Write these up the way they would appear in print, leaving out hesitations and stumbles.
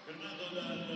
firmato dal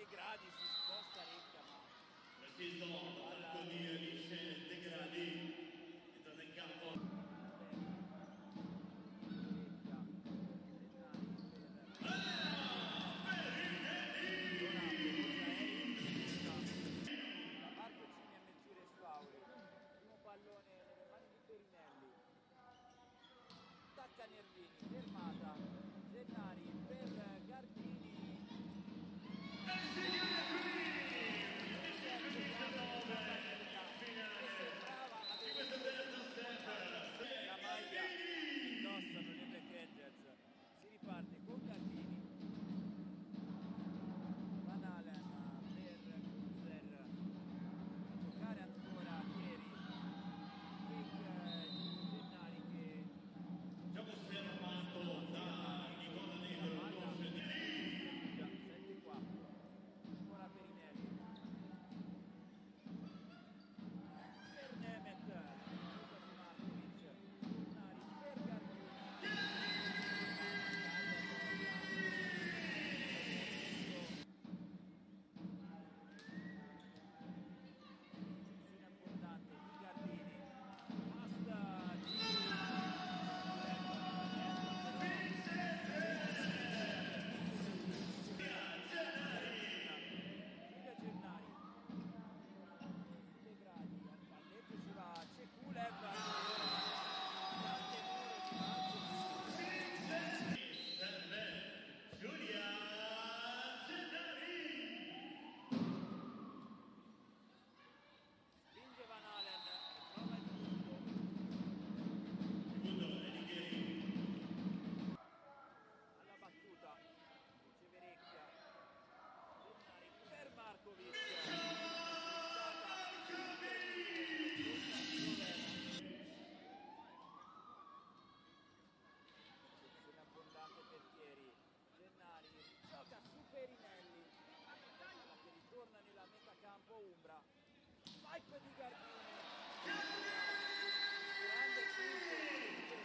De Gradi si sposta Recchia, ma Preciso l'attacco di Michel De Gradi, entrata in campo. Primo pallone nelle mani di Perinelli, attacca Nervini, fermata Gennari per Gardini, la maglia indossano le Black Angels. Si riparte con Gardini, Van Halen per Kunzer, a giocare ancora Chieri, Gennari che Gioco fermato da Nicola Negro, 7-4, ancora Perinelli per Nemeth, Markovic, Gennari per Gardini, importante di Gardini, basta di Gennari, De Gradi, al palleggio ci va Cekulev, serve Giulia Gennari. spinge Van Halen, trova il punto. Secondo Elighieri. Alla battuta riceve Recchia, Gennari per Markovic, sezione abbondante per Chieri, Gennari gioca su Perinelli, palla che ritorna nella metacampo Umbra, spike di Gardini, grande punto di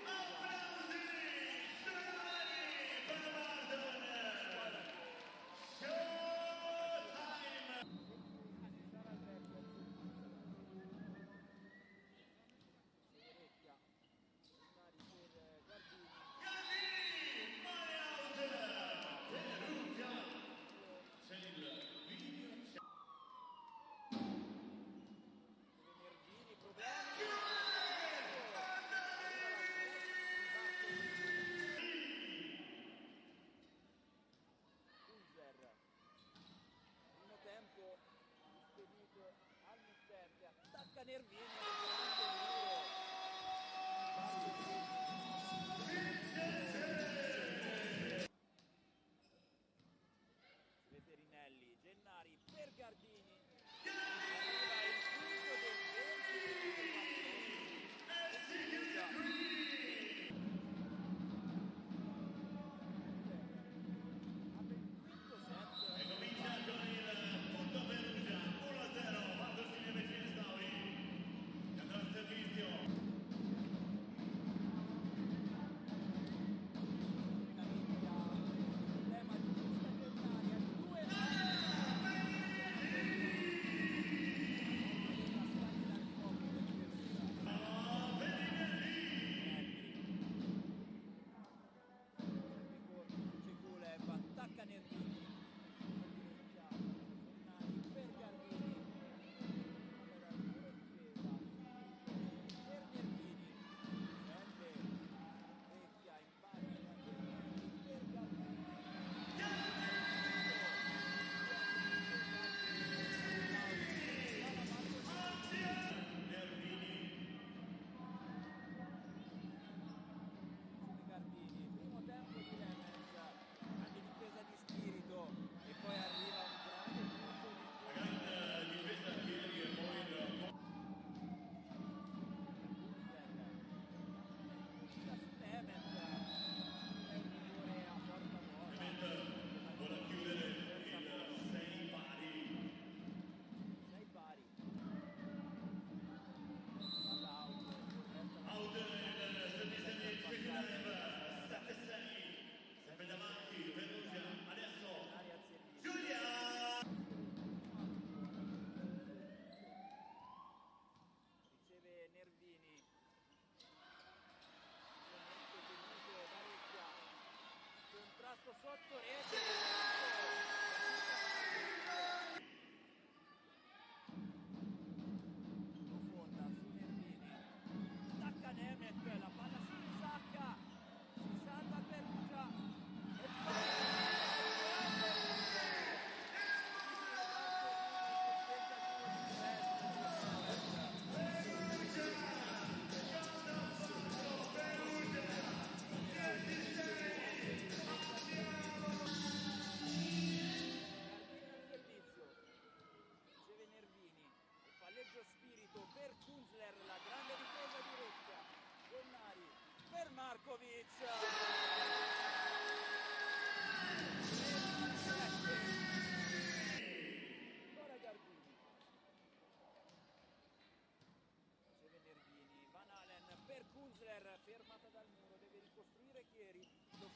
Nervini, problemi. Kunzer, primo tempo distribuito al mittente, attacca Nervini, Veterinelli, Gennari per Gardini, arriva il punto del 20. E comincia con il punto Perugia, 1-0, quando si deve Cinestauri. Andrà al servizio. Problema di questa Gennari, 2-0.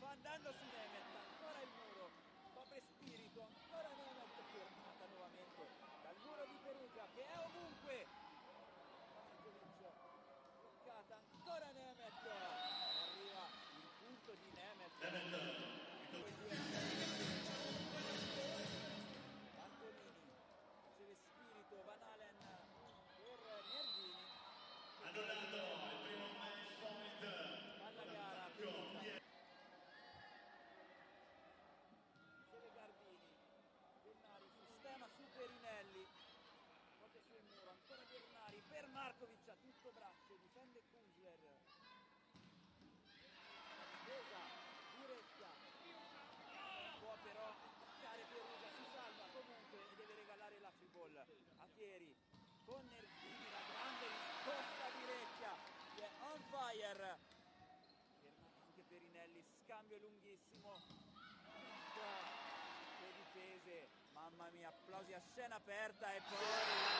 va andando su Nemeth, ancora il muro, copre Spirito, ancora Nemeth, fermata nuovamente dal muro di Perugia che è ovunque. Markovic, toccata, ancora Nemeth, arriva il punto di Nemeth. Bartolini, riceve Spirito, Van Halen per Nervini. Hanno dato il primo match point. Alla gara, Perugia. Riceve Gardini, Bernari, sistema su Perinelli, proprio sul muro, ancora Bernari, per Markovic a tutto braccio, difende Kuzler. Difesa, Virecchia, non può però attaccare Perugia, si salva comunque e deve regalare la free ball a Chieri con Nervini, la grande risposta di Virecchia che è on fire. Ferma anche Perinelli, scambio lunghissimo, che difese, mamma mia, applausi a scena aperta e poi